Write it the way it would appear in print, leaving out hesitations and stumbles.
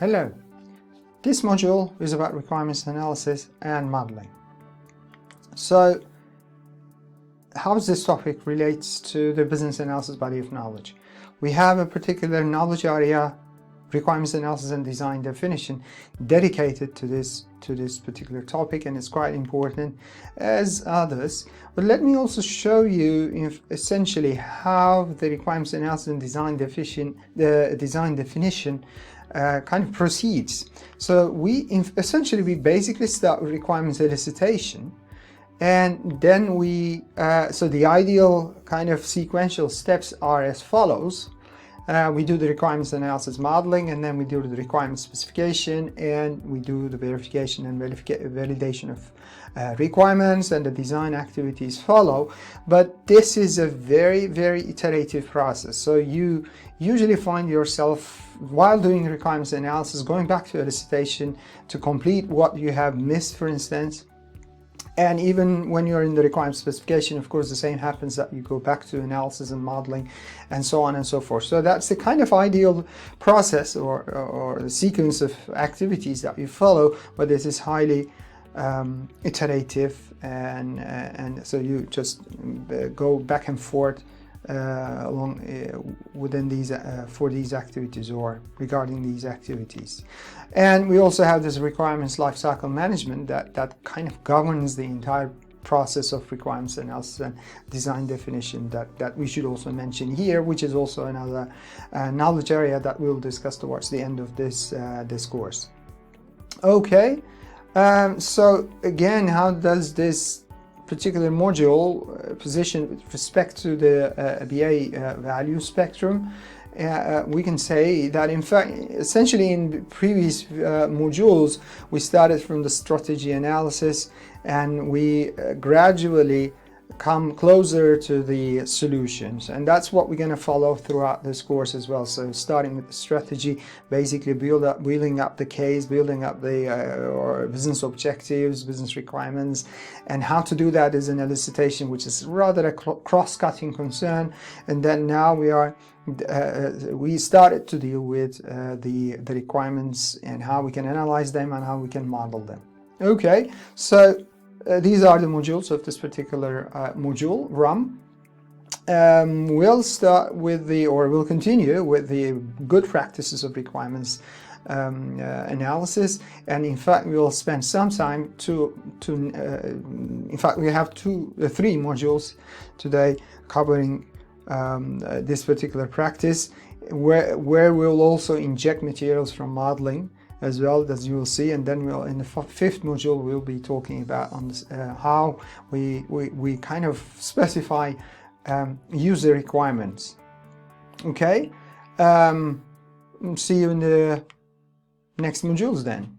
Hello, this module is about requirements analysis and modeling. So, how this topic relates to the business analysis body of knowledge? We have a particular knowledge area, requirements analysis and design definition, dedicated to this particular topic, and it's quite important as others. But let me also show you essentially how the requirements analysis and design definition kind of proceeds. So we basically start with requirements elicitation, and then so the ideal kind of sequential steps are as follows. We do the requirements analysis modeling, and then we do the requirements specification, and we do the verification and validation of requirements, and the design activities follow. But this is a very, very iterative process. So you usually find yourself, while doing requirements analysis, going back to elicitation to complete what you have missed, for instance. And even when you're in the requirement specification, of course, the same happens, that you go back to analysis and modeling and so on and so forth. So that's the kind of ideal process or the sequence of activities that you follow, but this is highly iterative, and so you just go back and forth within these for these activities or regarding these activities. And we also have this requirements lifecycle management that kind of governs the entire process of requirements analysis and design definition that we should also mention here, which is also another knowledge area that we'll discuss towards the end of this course. Okay, so again, how does this particular module position with respect to the BA value spectrum? We can say that, in fact, essentially in previous modules, we started from the strategy analysis, and we gradually come closer to the solutions, and that's what we're going to follow throughout this course as well. So starting with the strategy, basically building up the case, building up the or business objectives, business requirements, and how to do that is an elicitation, which is rather a cross-cutting concern. And then now we started to deal with the requirements and how we can analyze them and how we can model them. Okay, so these are the modules of this particular module, RAM. We'll continue with the good practices of requirements analysis, and in fact we will spend some time in fact we have three modules today covering this particular practice, where we'll also inject materials from modeling as well, as you will see. And then in the fifth module we'll be talking about how we kind of specify user requirements. Okay, see you in the next modules then.